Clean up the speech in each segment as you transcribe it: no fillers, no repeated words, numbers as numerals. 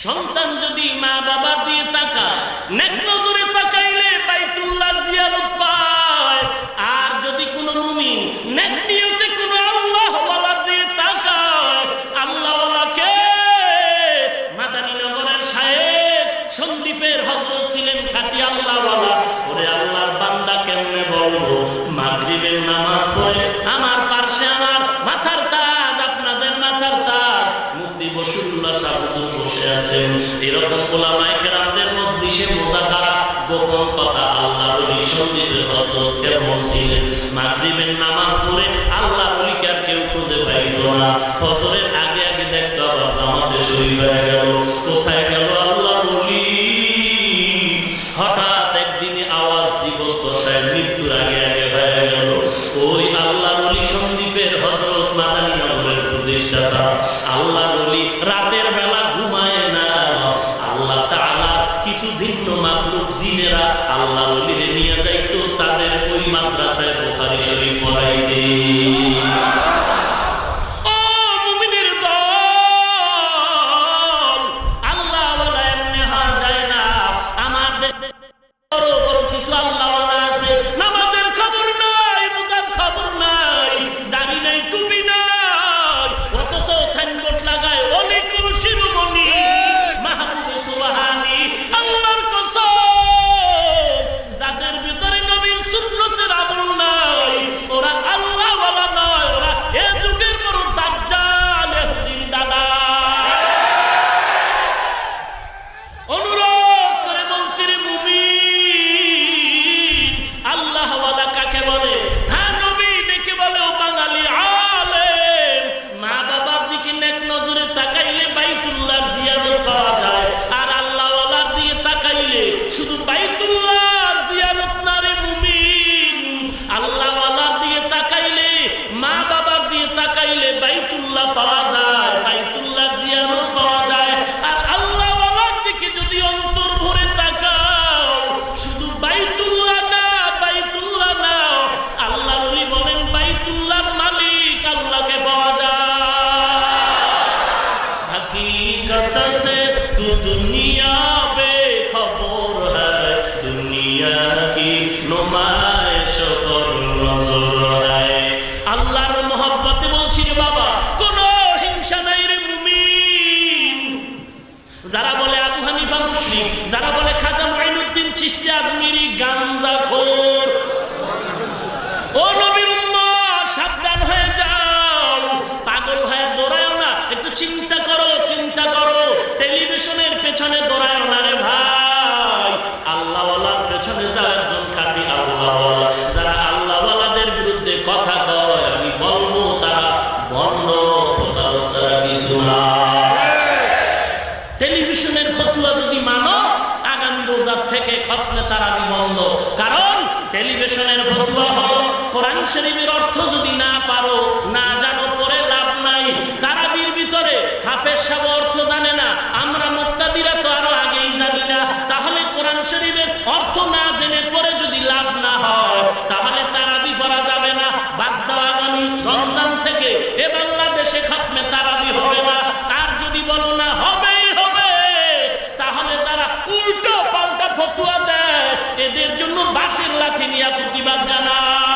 সন্তান যদি মা বাবার দিয়ে তাকায়, নেক নজরে তাকাইলে বাইতুল্লাহ জিয়ারত পায়। আর যদি কোনো মুমিন নেক নিয়তে কোনো আল্লাহ ওয়ালা দিয়ে তাকায়, আল্লাহ ওয়ালাকে মাদানী নগরের শায়েখ সন্দীপের হযরত ছিলেন খাঁটি আল্লাহ ওয়ালা। ওরে আল্লাহর বান্দা কেমনে বলবো মাগরিবের নামাজ পড়ে আমার পাশে আমার মাথার তাজ, আপনাদের মাথার তাজ মুফতি বশিরুল্লাহ শাহ হুজুর বসে আছেন। এরকম উলামায়ে কেরামদের মজলিসে মুযাকারা গোপন কথা আল্লাহর ওলি সন্দীপের হযরত কেমন ছিলেন। মাগরিবের নামাজ পড়ে আল্লাহর ওলিকে আর কেউ খুঁজে পাইতো না। ফজরের আগে আগে দেখতো আবার জামাতে শরীক হয়ে গেল। কোথায় গেল আল্লাহর ওলি? হঠাৎ একদিনে আওয়াজ জীবদ্দশায় মৃত্যুর আগে আগে হয়ে গেল। ওই আল্লাহর ওলি সন্দীপের হযরত মাদানী নগরের প্রতিষ্ঠাতা আল্লাহর ওলি রাতের বেলা ঘুমায় না। আল্লাহ তাআলা কিছু ভিন্ন মাখলুক জিনেরা আল্লাহর ওলিরে নিয়ে যাইতো তাদের ওই মাদ্রাসায় বুখারী শরীফ পড়াইতে। যারা বলে আবু হানিফা মুশরিক, যারা বলে খাজা মুঈনুদ্দিন চিশতি আজমিরি গাঞ্জাখোর, ও নবীর উম্মত সাবধান হয়ে যাও, পাগল হয়ে দৌড়ায়ও না। একটু চিন্তা করো, চিন্তা করো। টেলিভিশনের পেছনে দৌড়ায়ও না রে ভাই। আল্লাহওয়ালার পেছনে যাও, একজন খাঁটি আল্লাহওয়ালা। যারা আল্লাহওয়ালাদের বিরুদ্ধে কথা কয় আমি বলবো তারা বন্ধ, প্রতারক ছাড়া কিছু না। টেলিভিশনের ফতুয়া যদি মানো, আগামী রোজার থেকে খতমে তারাবি বন্ধ। কারণ টেলিভিশনের ফতুয়া হলো কোরআন শরীফের অর্থ যদি না পারো, না জানো, পরে লাভ নাই। তারাবির ভিতরে হাফেজ সাহেব অর্থ জানে না, আমরা মুক্তাদিরা তো আরো আগেই জানি না। তাহলে কোরআন শরীফের অর্থ না জেনে পরে যদি লাভ না হয়, তাহলে তারাবি পড়া যাবে না। বাদ দাও, আগামী রমজান থেকে এ বাংলাদেশে খতমে তারাবি হবে না। আর যদি বলো না হবে, উল্টো পাল্টা ফতুয়া দেয়, এদের জন্য বাঁশের লাঠি নিয়ে প্রতিবাদ জানাওয়ালা,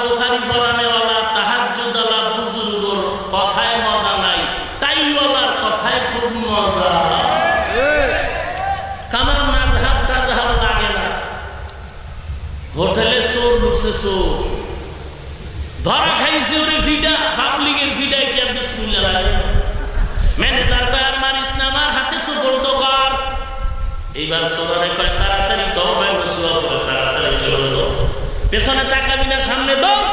বুখারী পড়ানেওয়ালা, তাহাজ্জুদওয়ালা বুজুর্গর কথায় মজা নাই, তাইওয়ালার কথায় খুব মজা। কামার মাযহাব তাযহাব লাগে না। হোটেলে চোর ঢুকছে, চোর ধরা খাইছে, ওরে ভিডা পাবলিকের ভিডায় কি বিসমিল্লাহ লাগে? ম্যানেজার কয় আর মারিস না, আমার হাতে সুবর্দ কর। এইবার সোনারে কয় তাড়াতাড়ি তওবা নসিহত কর, তাড়াতাড়ি চলে যাও, পেছনে তাকাবি না, সামনে দৌড়।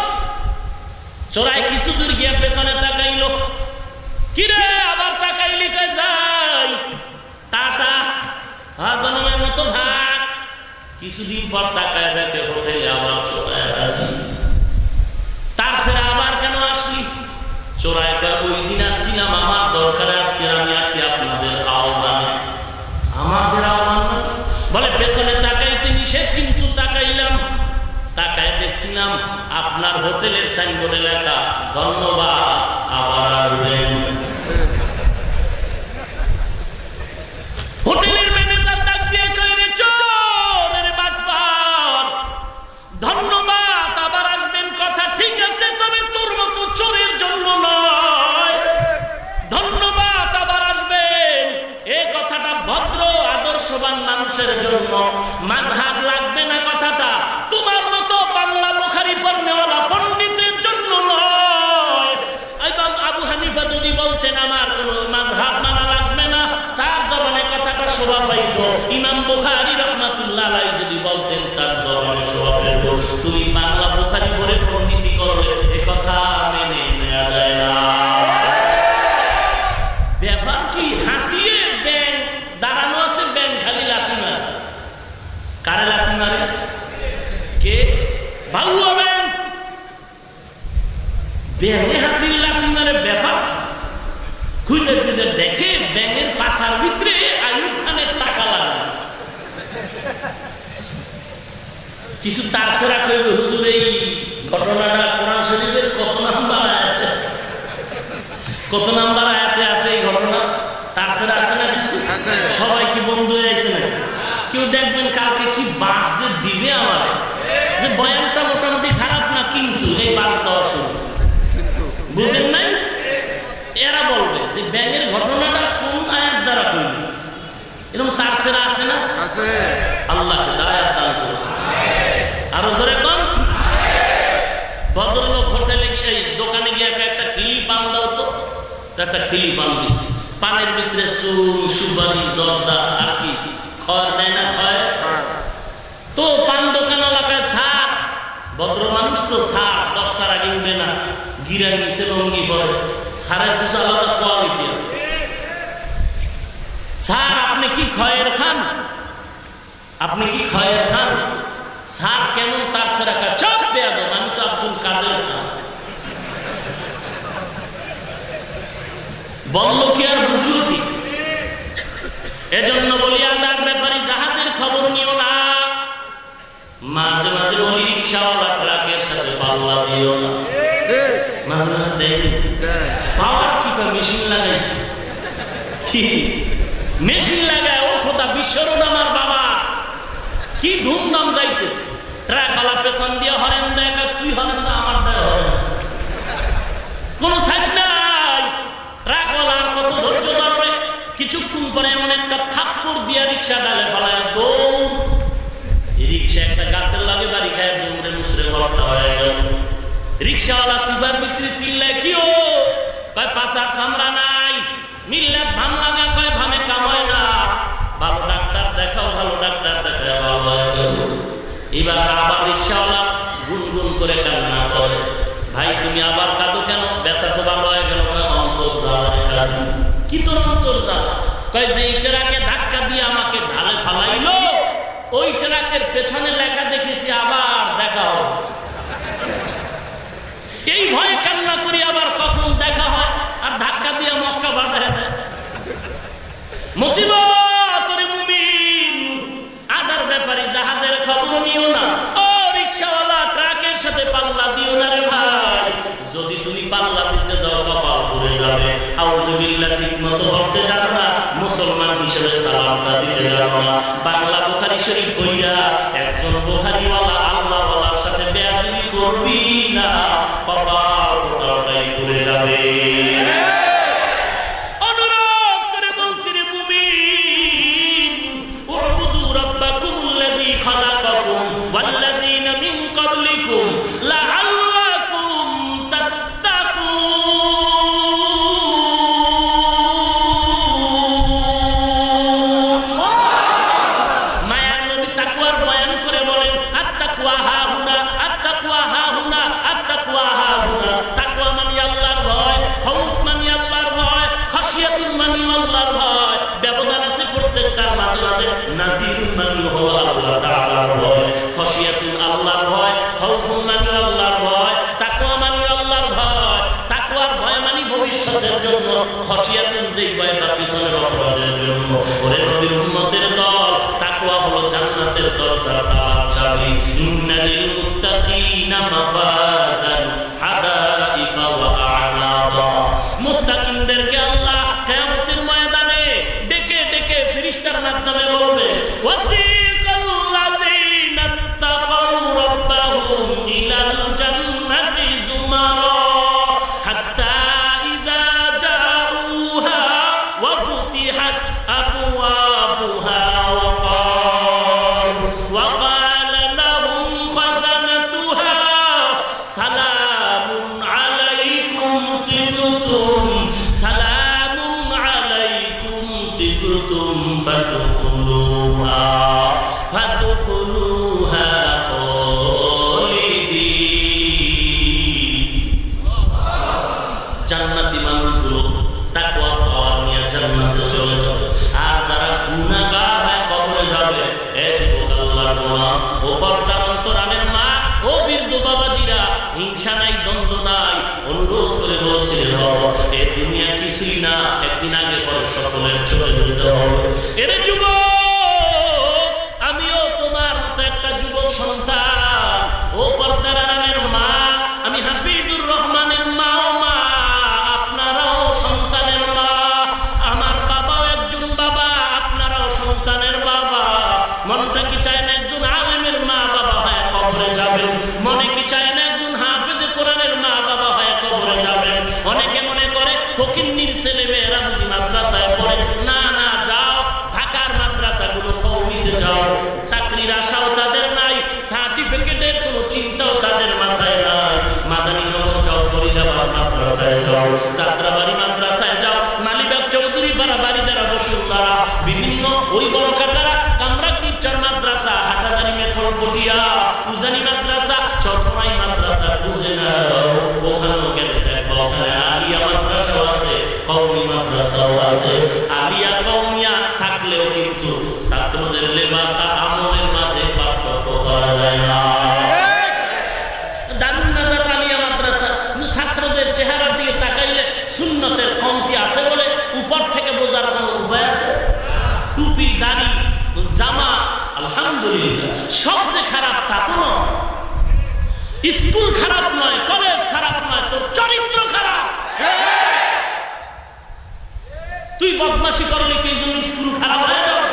চোরাই কিছু দূর গিয়া পেছনে তাকাইলো, কিরে আবার তাকাইলি? কয় যাই, টাটা, জনমের মতো ভাগ। কিছুদিন পর তাকায় দেখে হোটেলে আবার চোরায় আসি। তার ছেড়ে আবার কেন আসলি? চোরায় কয় ওই দিন আসছিলাম আমার দরকারে, আজকে আমি আসি আপনাদের আহ্বানে। আমাদের আহ্বান বলে পেছনে তাকাইতে নিষেধ, কিন্তু তাকাইলাম। তাকায় দেখছিলাম আপনার হোটেলের সাইনবোর্ডে লেখা ধন্যবাদ, আবার মানুষের জন্য। মাযহাব লাগবে না কথাটা তোমার মতো বাংলা বুখারী পড়নেওয়ালা পণ্ডিতের জন্য নয়। ইমাম আবু হানিফা যদি বলতেন আমার কোনো মাযহাব মানা লাগবে না, তার জবানে কথাটা শোভা পাইত। ইমাম বুখারী রাহমাতুল্লাহ আলাইহি যদি বলতেন, তার জবানে শোভা পেত। তুমি বাংলা বুখারী পড়ে পণ্ডিতি করলে এ কথা মেনে নেওয়া যায় না। ব্যাপার কি? হাতিয়ে ব্যাং দাঁড়ানো আছে, ব্যাং খালি লাথি মারে। কারে লাথি মারে? কে? ভাউয়া ব্যাং। ব্যাঙে হাতির লাথি মারে, ব্যাপার খুঁজে খুঁজে দেখে ব্যাঙের পাশার ভিতরে আইয়ুব খানের টাকা লাগে। কিছু তার সেরা কইবে, হুজুর এই ঘটনাটা কোরআন শরীফের কত নাম্বার আয়াতে আছে? কত নাম্বার আয়াতে আছে এই ঘটনা? তার সেরা আছে না কিছু? সবাই কি বন্ধু হয়ে আছে না? কেউ দেখবেন কালকে কি বাস যে দিবে আমার, যে বয়ানটা মোটামুটি খারাপ না, কিন্তু এই বাস দেওয়া শুরু, বুঝেন নাই? এরা বলবে যে ব্যাঙের ঘটনাটা কোন আয়াত দ্বারা করবে, এরকম তার সেরা আছে না? আল্লাহ দায়াত দান করুন। আরো জোরে কোন? ভদ্রলোক হোটেলে গিয়ে এই দোকানে গিয়ে একটা খিলি পান দাও তো, একটা খিলি পান দিছে, পানের ভিতরে চুন, সুপারি, জর্দা আর কি খড় দেয় না, খড়। তো পান দোকান এলাকায় সার, ভদ্র মানুষ তো সার 10টার আগে উঠে না, গিরার নিচে লঙ্গি পরে। সারের কিছু আলাদা কোয়ালিটি আছে। স্যার আপনি কি খয়ের খান? আপনি কি খয়ের খান? স্যার কেমন তার সেরা কা? চপ বেয়াদব, আমি তো আব্দুল কাদের খান। বললো কি আর বুঝলো কি? এজন্য বলি আদার ব্যাপারী জাহাজের খবর নিও না। মাঝে মাঝে বলি রিক্সাওয়ালা ট্রাকের সাথে পাল্লা দিও না। মাঝে মাঝে দেয়নি পাওয়ার কি মেশিন লাগাইছে, কি মেশিন লাগায়? ও খোদা, বিশ্বরোড আমার বাবা কি ধুমধাম যাইতেছে। ট্রাকওয়ালা পেছন দিয়ে হরেন দেয়, তুই হরেন না, আমার দেয় হরেন আছে, কোনো সাইড নাই। ট্রাকওয়ালা আর কত ধৈর্য ধরবে? কিছুক্ষণ পরে এমন একটা থাপ্পড় দিয়া রিক্সা ডালে পালায় দৌড়। রিক্সা একটা গাছের লাগে বাড়ি খায়, দৌড়ে মুসরে ঘরটা হয়ে গেল। রিক্সাওয়ালা সিবার ভিতরে চিল্লায়, কি ও? কয় পাশার সামরা নাই, মিল্লাত ভাম লাগা, কয় ভামে কামায় না। ভালো ডাক্তার দেখাও, ভালো ডাক্তার দেখাও, ভালো হয়ে গেল। এবার আবার রিক্সাওয়ালা গুনগুন করে কান্না করে, ভাই তুমি আবার কাঁদো কেন? ব্যথা তো ভালো হয়ে গেল। অন্তর জ্বালায় কাঁদি। কি তোর অন্তর জ্বালা? কয় যে এই ট্রাকে ধাক্কা দিয়ে আমাকে ঢালে ফালাইলো, ওই ট্রাকের পেছনে লেখা দেখেছি আবার দেখা হবে। এই ভয়ে কান্না করি, আবার কখন দেখা হয়, আর ধাক্কা দিয়ে মক্কা বাঁধায় দেয়। মুসিবত রে মুমিন, আদার ব্যাপারী জাহাজের খবর নিও না। ও রিক্সাওয়ালা, ট্রাকের সাথে পাল্লা দিও না রে ভাই। যদি তুমি পাল্লা দিতে যাও কপাল পড়ে যাবে। আউযুবিল্লাহ, ঠিক মতো পড়তে জানো না, মুসলমান হিসেবে সালামটা দিতে জানো না। বাংলা বুখারী শরীফ কইরা একজন বুখারীওয়ালা আল্লাহওয়ালার সাথে বেয়াদবি করবি না, কপাল ওটাই পড়ে যাবে। অনুরোধ করে বলছি রে মুমিন, উবুদু রাব্বাকুমুল্লাযী খালাকাকুম ওয়াল্লাযীনা মিন ক্বাবলিকুম লাআল্লাকুম তাত্তাকুন। মায়ার নবী তাকওয়ার বয়ান করে বলেন, আত্তাকওয়া হাহুনা, আত্তাকওয়া হাহুনা, আত্তাকওয়া হাহুনা। তাকওয়া মানে আল্লাহর ভয়, খৌফ মানে আল্লাহর ভয়, খাশিয়াতুন মানে আল্লাহর ভয়। ব্যবধান আছে প্রত্যেকটার মাঝে মাঝে। নাজিরুন মানে হলো আল্লাহ তাআলার ভয়, খাশিয়াতুন আল্লাহর ভয়, খৌফুন মানে আল্লাহর ভয়, তাকওয়া মানে আল্লাহর ভয়। তাকওয়ার ভয় মানে ভবিষ্যতের জন্য, খাশিয়াতুন যেই ভয়টা পিছনের অপরাধের জন্য। ওরে নবীর উম্মতের দল, তাকওয়া হলো জান্নাতের দরজা, তার চাবি। ইন্নালিল মুত্তাকিনা মাফাজান হাদাইকা ওয়া আ'নাবা। মুত্তাকিনদেরকে আল্লাহ কিয়ামতের ময়দানে ডেকে ডেকে ফেরেশতার মাধ্যমে বলবে, ওয়াসিকাল্লাযীনা তাকাউ রাব্বাহুম ইলাল জান্নাতি যুমারা হাত্তা ইযা জাউহা ওয়া ফুতিহাত আবওয়াবুহা ওয়া জান্নাতি মানুষগুলো তাকওয়া পাওয়ার নিয়ে জান্নাতে চলে যাবে, আর যারা গুনাহগার হয়ে কবরে যাবে, এ যুবক আল্লাহর গোলাম ও পর্দার অন্তরালের মা ও বৃদ্ধ বাবাজিরা, হিংসা নাই, দ্বন্দ্ব নাই, অনুরোধ করে বলছিলেন বাবা এ দুনিয়া কিছুই না, একদিন আগে পরে সকলের চলে যেতে হবে। এর যুবক, আমিও তোমার মতো একটা যুবক সন্তান, ও পর্দার আড়ালের মা, আমি হাফিজুর রহমানের মা, ও মা আপনারাও সন্তানের মা, আমার বাবাও একজন বাবা, আপনারাও সন্তানের বাবা। মনটা কি চায় না একজন আলেমের মা বাবা হয় কবরে যাবেন? মনে কি চায় না একজন হাফেজে কোরআনের মা বাবা হয় কবরে যাবেন? অনেকে মনে করে ফকিন্নির ছেলে মেয়েরা বুঝি মাদ্রাসায় পড়ে। না না, যাও ঢাকার মাদ্রাসাগুলো কওমিতে যাও, চাকরির আশাও তাদের নাই, সার্টিফিকেটের কোনো চিন্তাও তাদের মাথায় নাই। মাদানীনগর যাও, ফরিদাবাদ মাদ্রাসায় যাও, যাত্রাবাড়ি মাদ্রাসায় যাও, মালিবাগ চৌধুরী পাড়া, বাড়িদারা, বসুন্ধরা, বিভিন্ন ওই বড় কাটারা, কামরাগীরচর মাদ্রাসা, হাটাজারি মেখল পটিয়া, উজানি মাদ্রাসা, চরপনাই মাদ্রাসা খুঁজে নাও, ওখানেও গেলে দেখবো ওখানে আলিয়া মাদ্রাসাও আছে, কওমি মাদ্রাসাও আছে। আলিয়া কওমিয়া থাকলেও কিন্তু ছাত্রদের লেবাস আর আমলের মাঝে পার্থক্য করা যায় না। দারুন নাজাত আলিয়া মাদ্রাসা, ছাত্রদের চেহারার দিকে তাকাইলে সুন্নতের কমতি আছে বলে উপর থেকে বোঝার কোনো উপায় আছে? টুপি, দাড়ি, জামা, আলহামদুলিল্লাহ, সব যে খারাপ তা তো নয়। স্কুল খারাপ নয়, কলেজ খারাপ নয়, তোর চরিত্র খারাপ। তুই বদমাশি করলি কি জন্য স্কুল খারাপ হয়ে যাবে?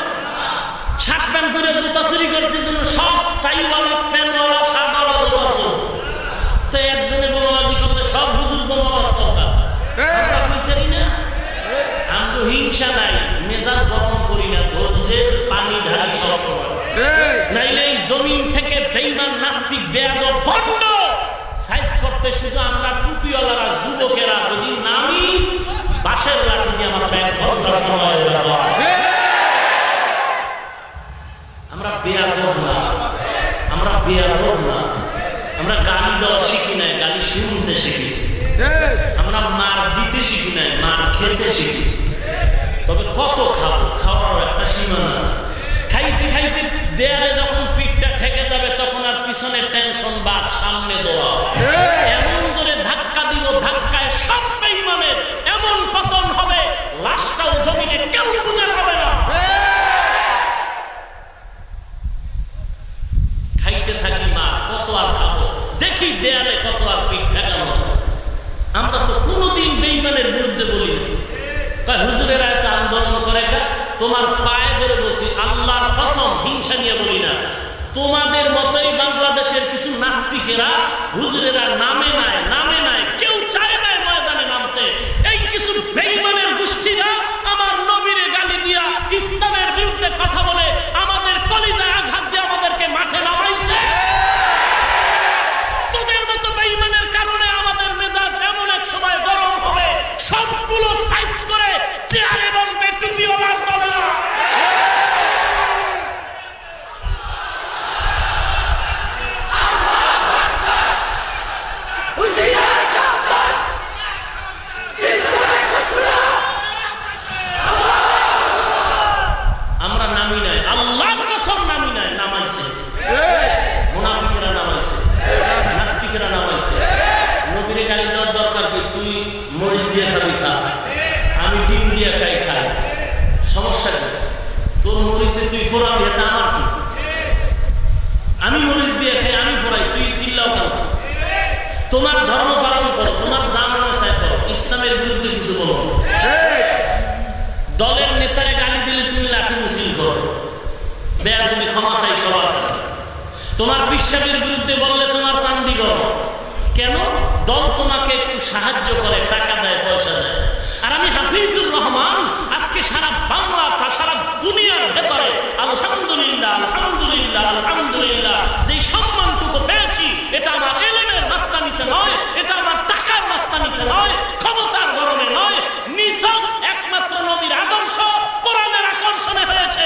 শার্ট প্যান্ট পরে জুতা চুরি করছিস জন্য সব টাইওয়ালা, প্যান্টওয়ালা, শার্টওয়ালা জুতা চুরি। তো একজনে বোমাবাজি করলে সব হুজুর বোমাবাজ কথা বুঝতে না। আমি হিংসা নাই, মেজাজ গরম করি না, ধৈর্যের পানি ঢালি সব সময়। নাইলে এই জমিন থেকে বেঈমান, নাস্তিক, বেয়াদব, ভণ্ড সাইজ করতে শুধু আমরা টুপিওয়ালারা, যুবকেরা যদি নামি, বাঁশের লাঠি দিয়ে মাত্র 1 ঘন্টা সময় ব্যবহার। আমরা বেয়াদব না, আমরা বেয়াদব না, আমরা গালি দেওয়া শিখি নাই, গালি শুনতে শিখেছি। আমরা মার দিতে শিখি নাই, মার খেতে শিখেছি। তবে কত খাবো, খাওয়ারও একটা সীমানা আছে। খাইতে খাইতে দেয়ালে যখন পিঠটা ঠেকে যাবে তখন আর পিছনের টেনশন বাদ, সামনে দৌড়াও। এমন জোরে ধাক্কা দিব, ধাক্কায় সব বেঈমানের এমন পতন হবে, লাশটাও জমিনে কেউ খুঁজে পাবে না। খাইতে থাকি মা, কত আর খাবো, দেখি দেয়ালে কত আর পিঠ ঠেকানো। আমরা তো কোনোদিন বেঈমানের বিরুদ্ধে বলি না। হুজুরেরা এত আন্দোলন করে, তোমার পায়ে ধরে বলছি, আল্লাহর কসম, হিংসা নিয়ে বলি না। তোমাদের মতোই বাংলাদেশের কিছু নাস্তিকেরা, হুজুরেরা নামে নাই, নামে নাই, কেউ চায় নাই ময়দানে নামতে। এই কিছু বেঈমানের গোষ্ঠীরা আমার নবীরে গালি দিয়া, ইসলামের বিরুদ্ধে কথা বলে, আমাদের কলিজায় আঘাত দিয়ে আমাদেরকে মাঠে নামাইছে। তোদের মতো বেঈমানের কারণে আমাদের মেজাজ এমন এক সময় গরম হবে, সবগুলো সাইজ করে চেয়ারে বসবে টুপিওয়ালার দলেরা। আমরা নামি নাই, আল্লাহর কসম নামি নাই, নামাইছে মুনাফিকেরা, নামাইছে নাস্তিকেরা, নামাইছে। নবীরে গালি দেওয়ার দরকার কি? তুই মরিচ দিয়ে খাবি খা, আমি ডিম দিয়ে খাই, খাই, সমস্যা কি? তোর মরিচে তুই ফোড়াবি, এটা আমার কি? আমি মরিচ দিয়ে খাই, আমি ফোড়াই, তুই চিল্লাও কেন? তোমার ধর্ম পালন করো, তোমার যা মনে চায় করো, ইসলামের বিরুদ্ধে কিছু বলো। দলের নেতারে গালি দিলে তুমি লাঠি মিছিল করো, বেয়া তুমি ক্ষমা চাই সবার কাছে। তোমার বিশ্বাসের বিরুদ্ধে বললে তোমার চান্দি করো। কেন? দল তোমাকে একটু সাহায্য করে, টাকা দেয়, পয়সা দেয়। আর আমি হাফিজুর রহমান আজকে সারা বাংলা, সারা দুনিয়ার ভেতরে আলহামদুলিল্লাহ, আলহামদুলিল্লাহ, আলহামদুলিল্লাহ, যে সম্মানটুকু পেয়েছি, এটা আমার এলেমের মাস্তানিতে নয়, এটা আমার টাকার মাস্তানিতে নয়, ক্ষমতার গরমে নয়, নিছক একমাত্র নবীর আদর্শ, কোরআনের আকর্ষণে হয়েছে।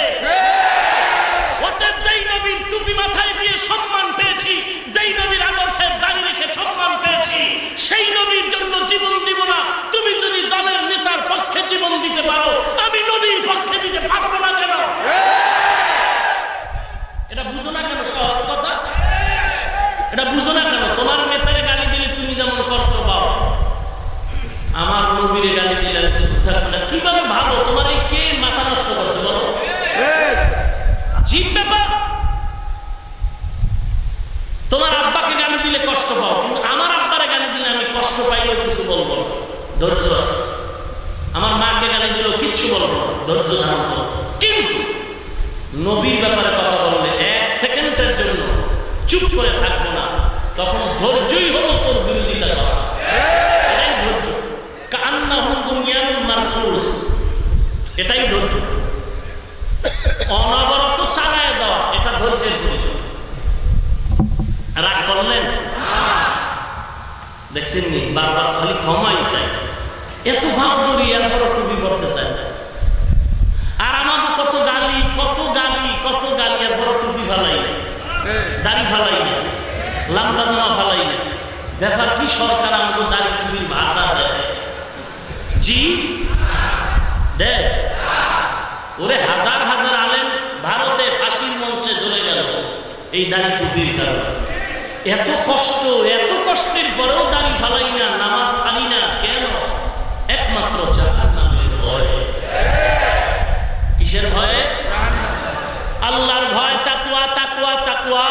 অতএব যেই নবীর টুপি মাথায় দিয়ে সম্মান পেয়েছি, যেই নবীর আদর্শের দাড়ি রেখে সম্মান পেয়েছি, সেই নবীর জন্য জীবন দিব না। তুমি নবীরে গালি দিলেন, চুপ থাকবে না। কিভাবে ভাবো তোমার এই কে মাথা নষ্ট করছে বলো? জীব ব্যাপার। তোমার আব্বাকে গালি দিলে কষ্ট পাও, কিন্তু আমার আব্বারে গালি দিলে আমি কষ্ট পাইলেও কিছু বলবো না, ধৈর্য আছে। আমার মাকে গালি দিলেও কিচ্ছু বলবো না, ধৈর্য ধারণ করবো। কিন্তু নবীর ব্যাপারে কথা বললে 1 সেকেন্ডের জন্য চুপ করে থাকবো না, তখন ধৈর্যই হলো তোর বিরোধিতা করা। এটাই ধৈর্য। কান্নাহুম বুনিয়ানুন মারসুস, এটাই ধৈর্য। অনবরত চালায় যাওয়া, এটা ধৈর্যের পরিচয়। রাগ করলেন? দেখছেন নি, বারবার খালি ক্ষমাই চাই। এত ভাব ধরি, এরপরও টুপি পড়তে চাই। আর আমাকে কত গালি, কত গালি, কত গালি, এরপরও টুপি ফালাই না, দাড়ি ফালাই না, লম্বা জামা ফালাই না। ব্যাপার কি? সরকার আমাকে দাড়ি টুপির ভাড়া দেয়। জি দেয়। ওরে হাজার হাজার আলেম ভারতে ফাঁসির মঞ্চে চলে গেল এই দাড়ি টুপির কারণে। এত কষ্ট, এত কষ্টের পরেও দাড়ি ফালাই না, নামাজ ছাড়ি না। কেন? একমাত্র জাহান্নামের ভয়। কিসের ভয়ে? আল্লাহর ভয়। তাকওয়া, তাকওয়া, তাকওয়া,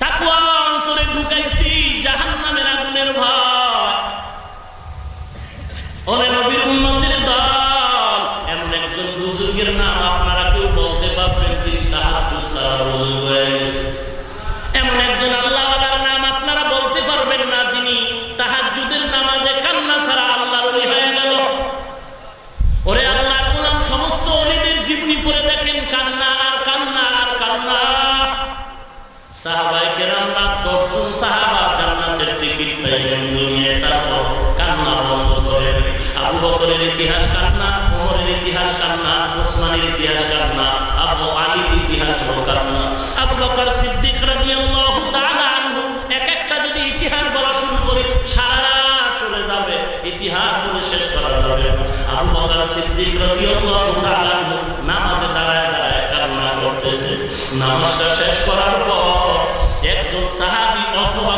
তাকওয়া অন্তরে ঢুকাইছি, জাহান্নামের আগুনের ভয়। ওরে নবীর উম্মতের দল, এমন একজন বুজুর্গের নাম আপনারা কেউ বলতে পারবেন যিনি তাহাজ্জুদ ছাড়া বুজুর্গ হয়ে গেছে? এমন একজন আল্লাহওয়ালার নাম আপনারা বলতে পারবেন না যিনি তাহাজ্জুদের নামাজে কান্না ছাড়া আল্লাহর ওলি হয়ে গেল? ওরে আল্লাহর গোলাম, সমস্ত ওলিদের জীবনী পড়ে দেখেন, কান্না আর কান্না আর কান্না। সাহাবায়ে কেরামরা 10 জন সাহাবা জান্নাতের টিকিট পাইলেন দুনিয়ায়, তারপর কান্না বন্ধ করেন। আবু বকরের ইতিহাস কান্না, ওমরের ইতিহাস কান্না, ওসমানের ইতিহাস কান্না, আবু আলীর ইতিহাস কান্না, আবু বকর সিদ্দিক রাদিয়াল্লাহু তাআলা আনহু। এক একটা যদি ইতিহাস বলা শুরু করি সারা রাত চলে যাবে, ইতিহাস বলে শেষ করা যাবে। আবু বকর সিদ্দিক রাদিয়াল্লাহু তাআলা আনহু নামাজে দাঁড়ায় দাঁড়ায় কান্না করতেছে। নামাজটা শেষ করার পর একজন সাহাবী অথবা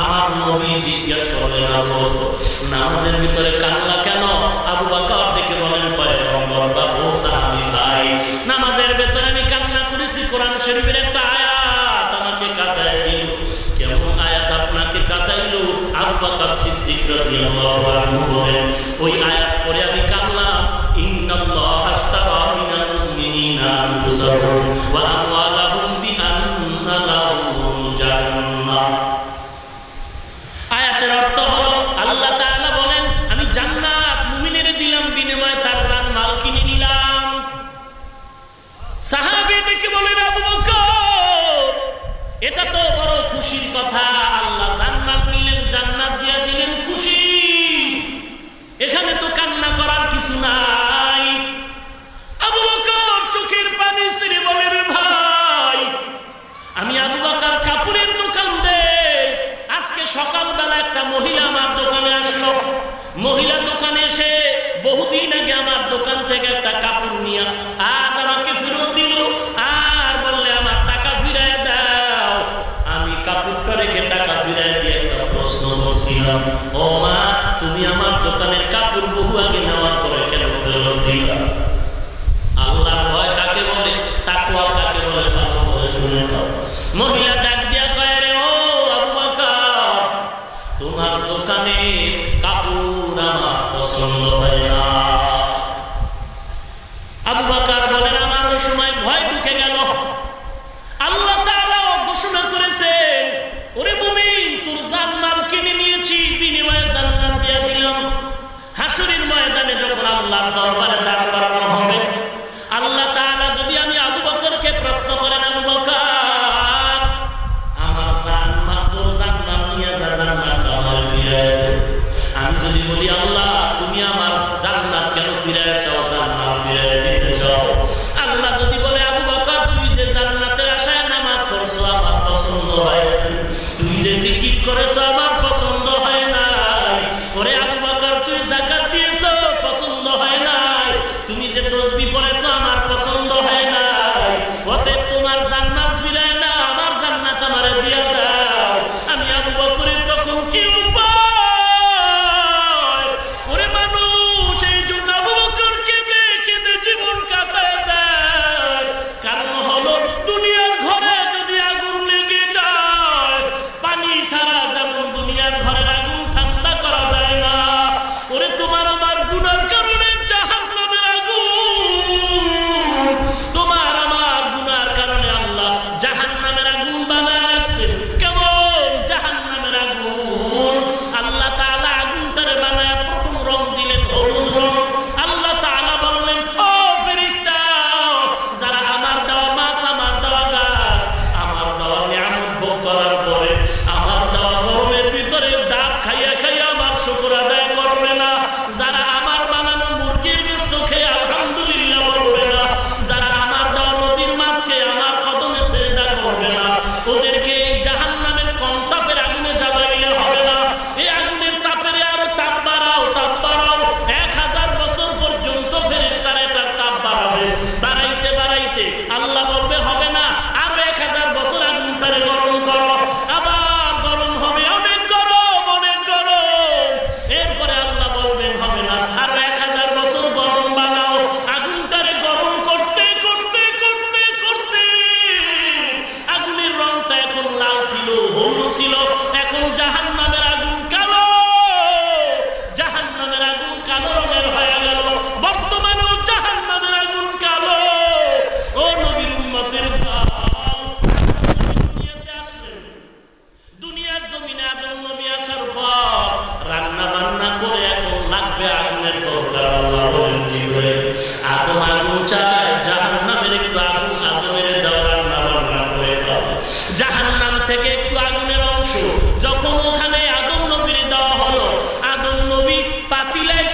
আমার নবী জিজ্ঞেস করলেন, আবু নামাজের ভিতরে কান্না কেন? আবু বকর ডেকে বলেন, পয়গম্বর বা ও সাহাবী ভাই, নামাজের ভিতরে আমি কান্না করেছি, কোরআন শরীফের একটা আয়াত আমাকে কাঁদায় দিল। কেমন আয়াত আপনাকে কাঁদাইলো? আবু বকর সিদ্দিক রাদিয়াল্লাহু আনহু বলেন, ওই আয়াত পড়ে আমি কাঁদলাম। ইন্নাল্লাহা আশতারা মিনাল মুমিনিনা আনফুসাহুম ওয়া আমওয়ালাহুম বিআন্না লাহুম জান্নাহ। আয়াতের অর্থ হলো আল্লাহ তাআলা বলেন, আমি জান্নাত মুমিনের দিলাম, বিনিময়ে তার জান মাল কিনে নিলাম। সাহাবী ডেকে বলেন, আবু বকর, এটা তো বড় খুশির কথা। আল্লাহ জান্নাত নিলেন, জান্নাত দিয়া দিলেন, খুশি। এখানে তো কান্না করার কিছু নাই। আবু বকর চোখের পানি ছেড়ে বলে, রে ভাই, আমি আবু বকর কাপড়ের দোকান দেই। আজকে সকালবেলা একটা মহিলা আমার দোকানে আসলো। মহিলা দোকানে এসে বহুদিন আগে আমার দোকান থেকে একটা কাপড় নিয়ে আজ আমাকে ফেরত দিল, আর বললে আমার টাকা ফিরায় দাও। আমি কাপড়টা রেখে টাকা ফিরায় দিয়ে একটা প্রশ্ন করছিলাম, ও মা, তুমি আমার দোকানের কাপড় বহু আগে নেওয়ার পরে কেন ফেরত দিলা? আল্লাহর ভয় কাকে বলে, তাকওয়া কাকে বলে, ভালো করে শুনে নাও। মহিলা ডাক দিয়া কয়, রে ও আবু বকর, তোমার দোকানে কাপড় আমার পছন্দ হয় না। আবু বকর বলেন, আমার ওই সময় ভয় ঢুকে গেল। আল্লাহ তাআলা ঘোষণা করেছেন, ওরে মুমিন, তোর জান্নাত কিনে নিয়েছি, বিনিময়ে জান্নাত দিয়া দিলাম। হাসরের ময়দানে যখন আল্লাহর দরবারে দাঁড় করানো হবে, আল্লাহ তাআলা যদি আমি আবু বকরকে প্রশ্ন করেন, আবু বকর, আমার জান্নাত, তোর জান্নাত নিয়ে যা, জান্নাত আমার ফিরায় দে। আমি যদি বলি, আল্লাহ, তুমি আমার জান্নাত কেন ফিরায় চাও, জান্নাত ফিরায় দিতে চাও? আল্লাহ যদি বলে, আবু বকর, তুই যে জান্নাতের আশায় নামাজ পড়ছো আমার পছন্দ হয়, তুই যে জিকির করেছো আমার পছন্দ হয় নাই। ওরে আবু বকর, তুই যাকাত দিয়েছো পছন্দ হয় নাই, তুমি যে তাসবিহ পড়েছো আমার পছন্দ হয় নাই। অতএব তোমার জান্নাত ফিরায় না, আমার জান্নাত আমারে দিয়া দাও। আমি আবু বকরের তখন কি উপায়?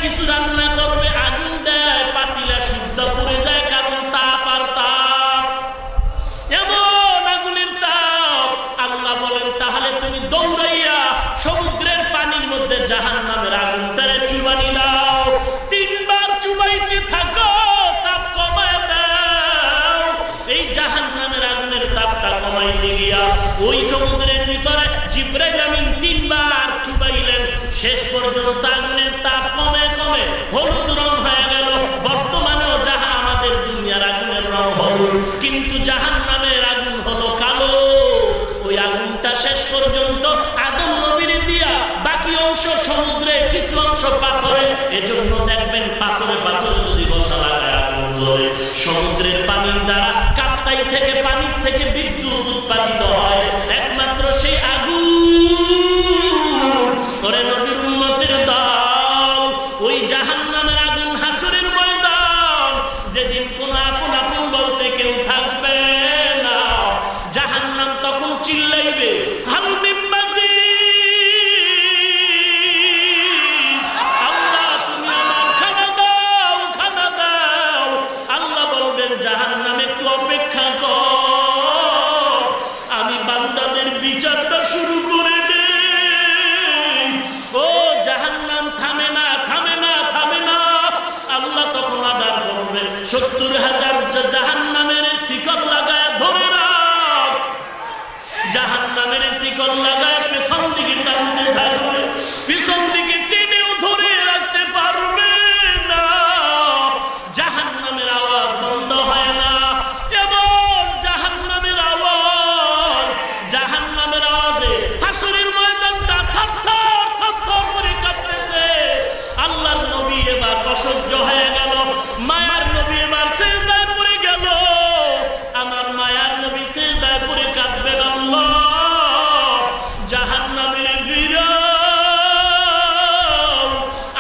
কিছু রান্না করবে, আগুন দেয়, পাতিলা শুদ্ধ পড়ে যায়, কারণ তাপ আর তাপ, এমন আগুনের তাপ। আল্লাহ বলেন তাহলে তুমি দৌড়াইয়া সমুদ্রের পানির মধ্যে জাহান্নামের আগুনটারে চুবানি দাও, 3 বার চুবাইতে থাকো, তাপ কমায় দাও। এই জাহান্নামের আগুনের তাপটা কমাইতে গিয়া ওই সমুদ্রের ভিতরে জিবরাইল আমিন 3 বার চুবাইলেন। শেষ পর্যন্ত আগুনের তাপ কমে কমে হলুদ রং হয়ে গেল। বর্তমানেও যাহা আমাদের দুনিয়ার আগুনের রং হলুদ, কিন্তু জাহান্নামের আগুন হলো কালো। ওই আগুনটা শেষ পর্যন্ত আদম নবীর দিয়া বাকি অংশ সমুদ্রে, কিছু অংশ পাথরে। এজন্য দেখবেন পাথরে পাথরে যদি বসা লাগায় আগুন জ্বলে। সমুদ্রের পানির দ্বারা কাপ্তাই থেকে পানির থেকে বিদ্যুৎ উৎপাদিত হয়, একমাত্র সেই আগুন। ওরে নবীর উম্মতের দল, ওই জাহান্নামের আগুন হাসরের ময়দান, যেদিন কোন আপন আপন বলতে কেউ থাকবে না, জাহান্নাম তখন চিল্লাইবে, হাল মিন মাজিদ, আল্লাহ তুমি আমার খানা দাও, খানা দাও। আল্লাহ বলবেন জাহান্নাম একটু অপেক্ষা কর, আমি বান্দাদের বিচারটা শুরু করে দেই। ও জাহান্নাম থামে না, থামে না, থামে না। আল্লাহ তখন আবার করবে 70,000 জাহান্নামের শিকল লাগায় ধরে রাখ, জাহান্নামের শিকল লাগায় পেছন দিকে টানতে থাকবে, পিছন দিকে টেনেও ধরে রাখতে পারবে না। জাহান্নামের আওয়াজ বন্ধ হয় না, এমন জাহান্নামের আওয়াজ, জাহান্নামের আওয়াজে হাসরের ময়দানটা থরথর থরথর করে কাঁপতেছে। আল্লাহর নবী এবার অসহ্য হয়ে গেল, মায়ার নবী এবার সিজদায় পড়ে গেল। আমার মায়ার নবী সিজদায় পড়ে কাঁদবেন, আল্লাহ জাহান্নামের ফিরাও,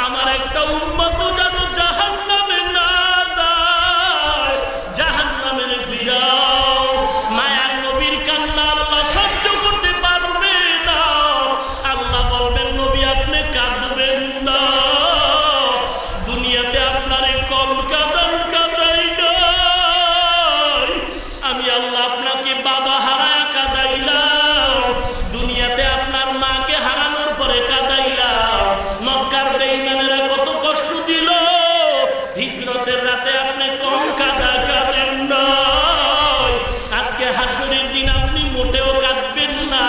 আমার একটা উম্মত যেন জাহান্নামে না যায়, জাহান্নামের ফিরাও। মায়ার নবীর কান্না আল্লাহ সহ্য করতে পারবে না। আল্লাহ বলবেন নবী আপনি কাঁদবেন না, দুনিয়াতে আপনারে কম কাঁদান কাঁদাই নাই, আমি আল্লাহ আপনাকে বাবা হারায় কাঁদাইলাম, দুনিয়াতে আপনার মাকে হারানোর পরে কাঁদাইলাম। মক্কার বেঈমানেরা কত কষ্ট দিল, হিজরতের রাতে আপনি কম কাঁদা কাঁদেন নাই, আজকে হাসরের দিন আপনি মোটেও কাঁদবেন না।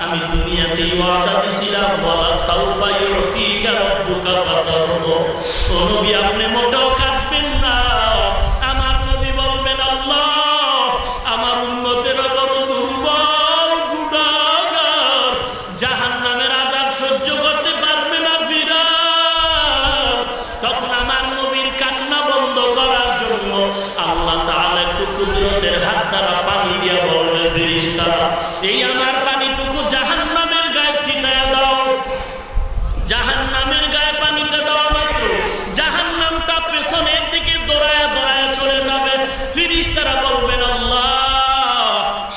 আমি দুনিয়াতেই ওয়াদা দিছিলাম, ওয়ালা সাউফা ইউতিকা রাব্বুকা ফাতারদা, ও নবী আপনি মোটেও কাঁদবেন না। আমার নবী বলবেন আল্লাহ আমার উম্মতের বড় দুর্বল, গুনাহগার, জাহান্নামের আযাব সহ্য করতে পারবে না, ফিরাও। তখন আমার নবীর কান্না বন্ধ করার জন্য আল্লাহ তাআলা একটু কুদরতের হাত দ্বারা পানি দিয়ে বলবে ফেরেশতারা এই আমার পানিটুকু জাহান্নামের গায়ে ছিটায়া দাও। জাহান্নামের গায়ে পানিটা দেওয়া মাত্র জাহান্নামটা পেছনের দিকে দৌড়ায়া দৌড়ায়া চলে যাবে। ফেরেশতারা বলবেন আল্লাহ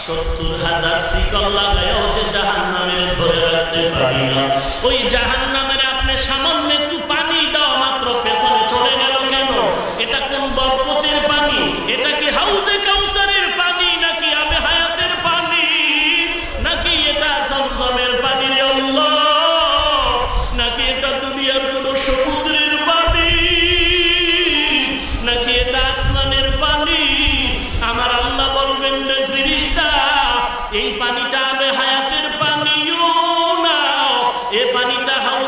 70,000 শিকল লাগায়ও যে জাহান্নামের ধরে রাখতে পারি না, ওই জাহান্নামের আপনি সামান্য একটু পানি দেওয়া মাত্র পেছনে চলে গেল কেন? এটা কোন বরকতের পানি? এটা কি হাউজে কাউসারের পানি, নাকি আবে হায়াতের পানি, নাকি এটা জমজমের পানি রে আল্লাহ, নাকি এটা দুনিয়ার কোন সমুদ্রের পানি, নাকি এটা আসমানের পানি? আমার আল্লাহ বলবেন রে ফেরেশতা এই পানিটা আবে হায়াতের পানিও না, এই পানিটা হাউজে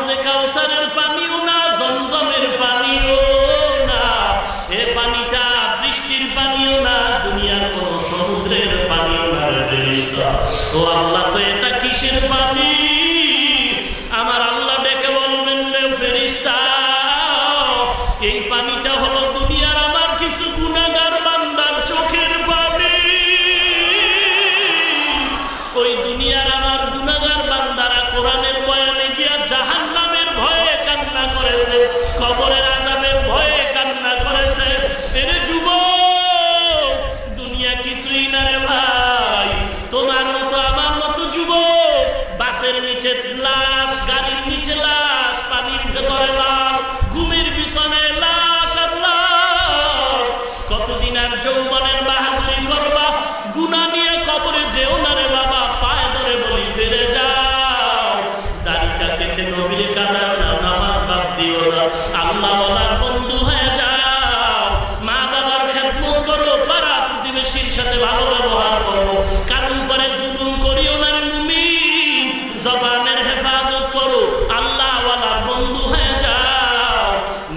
দিও না। আল্লাহ ওয়ালার বন্ধু হয়ে যাও, মা বাবার খেদমত করো, পাড়া প্রতিবেশীর সাথে ভালো ব্যবহার করো, কারোর উপরে জুলুম করিও না রে মুমিন। জবানের হেফাজত করো, আল্লাহ ওয়ালার বন্ধু হয়ে যাও,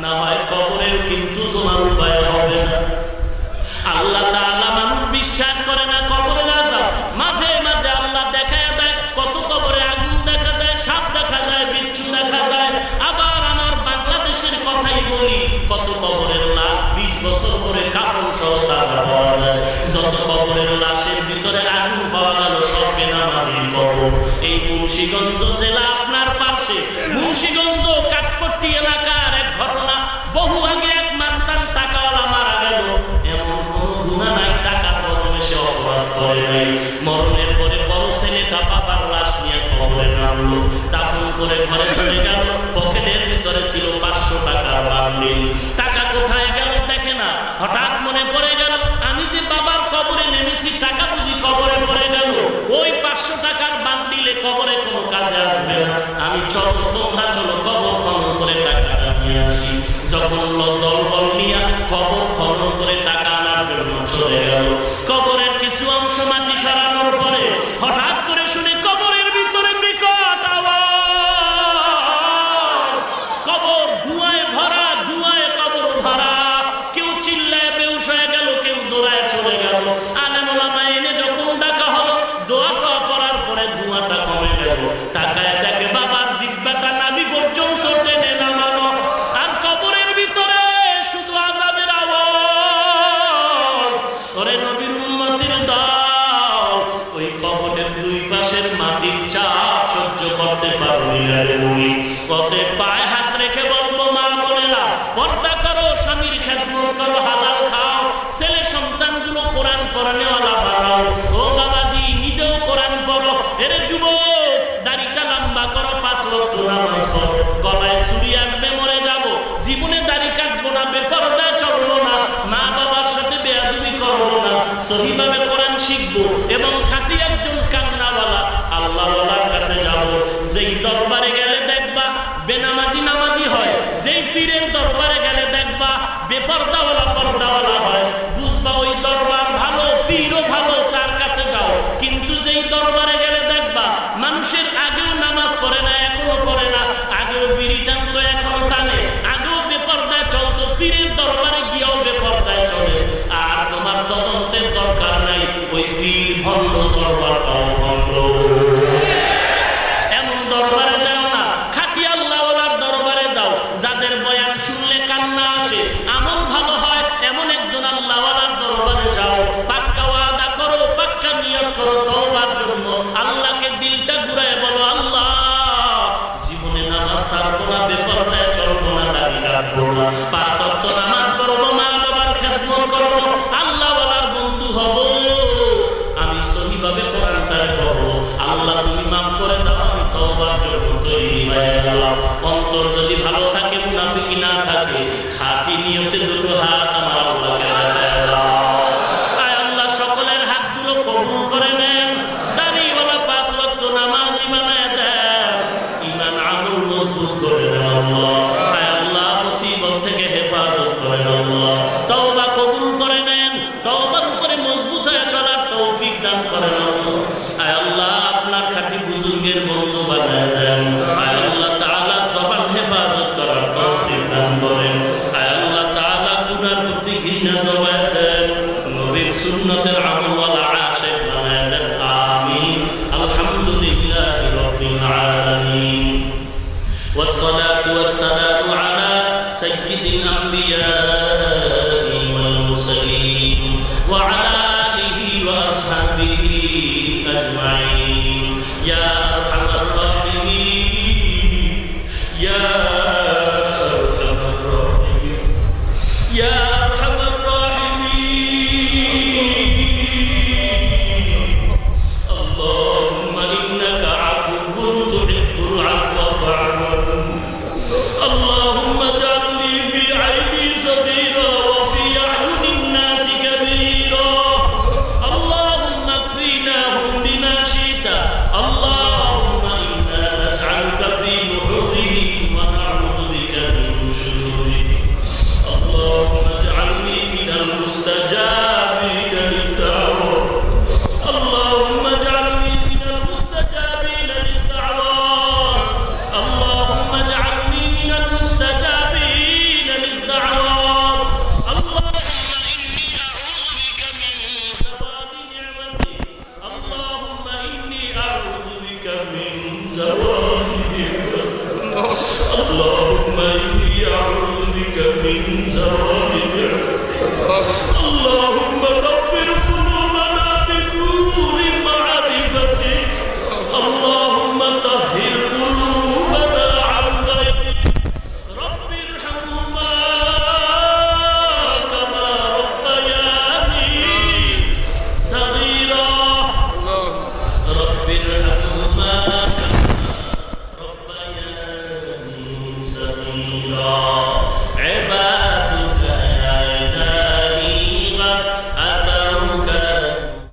না হয় কবরেও কিন্তু তোমার উপায় হবে না। আল্লাহ তাআলা মানুষ বিশ্বাস করে না কবরে না যাও, মাঝে মাঝে আল্লাহ দেখায় দেয়, কত কবরে আগুন দেখা যায়, সাপ দেখা যায়, বিচ্ছু দেখা যায়। আবার আমার বাংলাদেশের কথাই বলি, কত কবরের লাশ 20 বছর পরে কাপড় সহ তাজা পাওয়া যায়। যত কবরের লাশের ভিতরে আগুন পাওয়া গেল সব বেনামাজির কবর। এই মুন্সিগঞ্জ জেলা আপনার পাশে, মুন্সিগঞ্জ কাঠপট্টি এলাকার এক ঘটনা। বহু আগে এক মাস্তান টাকাওয়ালা মারা গেল, এমন কোন গুনাহ নাই, টাকার গরমে সে অপরাধ করে নাই। মরণের পরে বড় ছেলেটা বাবার লাশ নিয়ে কবরে নামলো, দাফন করে ঘরে চলে গেল। পকেটের ভিতরে ছিল 500 টাকার বান্ডিল। টাকা কোথায় গেল দেখে না, হঠাৎ মনে পড়ে গেল, আমি যে বাবার কবরে নেমেছি, টাকা বুঝি কবরে পড়ে গেল। ওই 500 টাকার বান্ডিলে কবরে কোনো কাজে আসবে না। আমি চলো, তোমরা চলো, কবর খনন করে টাকাটা নিয়ে আসি। যখন দলবল নিয়ে কবর খনন করে টাকা আনার জন্য চলে গেল, কবরের কিছু অংশ মাটি সরানোর পরে হঠাৎ করে শুনে কবরের ভিতরে বিকট আওয়াজ, কবর ধোঁয়ায় ভরা, ধোঁয়ায় কবর ভরা। কেউ চিল্লায় বেহুশ হয়ে গেল, কেউ দৌড়ায় চলে গেল। আলেম ওলামা এনে যখন ডাকা হলো, দোয়াটা পড়ার পরে ধোঁয়াটা কমে গেল। তাকায় দেখে বাবার জিহ্বাটা নাভি পর্যন্ত টেনে নামানো, আর কবরের ভিতরে শুধু আযাবের আওয়াজ। ওরে নবীর উম্মতের দল, ওই কবরের দুই পাশের মাটির চাপ সহ্য করতে পারবি না রে মুমিন। অতএব পায়ে হাত রেখে বলবো, মা বোনেরা, পর্দা করো, স্বামীর খেদমত করো, হালাল খাও, ছেলে সন্তানগুলো কোরআন পড়ানেওয়ালা বানাও। ও বাবাজি, নিজেও কোরআন পড়ো। এরে যুবক, দাড়িটা লম্বা করো, 5 ওয়াক্ত নামাজ পড়ো। গলায় চুরি আসবে, মরে যাব, জীবনে দাড়ি কাটবো না, বেপরদায় চলবো না, মা বাবার সাথে বেয়াদবি করবো না, সহিভাবে কোরআন শিখবো এবং খাঁটি একজন কান্নাওয়ালা আল্লাহওয়ালার কাছে যাব। যেই দরবারে গেলে দেখবা বেনামাজি নামাজি হয়, যেই পীরের দরবারে গেলে দেখবা বেপরদাওয়ালা পর্দাওয়ালা হয়, বুঝবা ওই দরবার ভালো, পীরও ভালো, তার কাছে যাও। কিন্তু যেই দরবারে গেলে দেখবা মানুষের আগেও নামাজ পড়ে না, এখনো পড়ে না, আগেও বিড়ি টানতো, এখনো টানে, আগেও বেপরদায় চলতো, পীরের দরবারে গিয়েও বেপরদায় চলে। আর তোমার তদন্তের দরকার নাই, ওই পীর ভণ্ড, দরবারটাও ভণ্ড। এমন দরবারে যাও না, খাঁটি আল্লাহওয়ালার দরবারে যাও, যাদের বয়ান শুনলে কান্না আসে, আমল ভালো হয়, এমন একজন আল্লাহওয়ালার দরবারে যাও। পাক্কা ওয়াদা করো, পাক্কা নিয়ত করো তওবার জন্য। আল্লাহকে দিলটা ঘুরায় বলো, আল্লাহ, জীবনে নামাজ ছাড়বো না, বেপরদায় চলবো না, দাড়ি কাটবো না, 5 ওয়াক্ত নামাজ পড়বো, মা বাবার খেদমত করবো, আল্লাহওয়ালার বন্ধু হব, আমি সহিভাবে কোরআনটারে পড়বো। আল্লাহ তুমি মাফ করে দাও, আমি তওবার জন্য তৈরি হয়ে গেলাম। অন্তর যদি ভালো থাকে, মুনাফিকি না থাকে, খাঁটি নিয়তে দুটো হাত আমার আল্লাহকে দেখায় দাও। আয় আল্লাহ, সকলের হাতগুলো কবুল করে নেন, দাড়িওয়ালা 5 ওয়াক্ত নামাজি বানায় দেন, ঈমান আমল মজবুত করে দেন আল্লাহ। আয় আল্লাহ, মুসিবত থেকে হেফাজত করেন আল্লাহ, তওবা কবুল করে নেন, তওবার উপরে মজবুত হয়ে চলার তৌফিক দান করেন আল্লাহ। আয় আল্লাহ, আপনার খাঁটি বুজুর্গের বন্ধু বানায় দেন। আয় আল্লাহ তাআলা, জবান হেফাজত করার তৌফিক দান করেন। আয় আল্লাহ তাআলা, গুনার প্রতি ঘৃণা জমায় দেন, নবীর সুন্নতের আমলওয়ালা আশিক বানায় দেন। আমিন। আলহামদুলিল্লাহি রাব্বিল আলামিন, والصلاة والسلام على سيد الأنبياء والمرسلين وعلى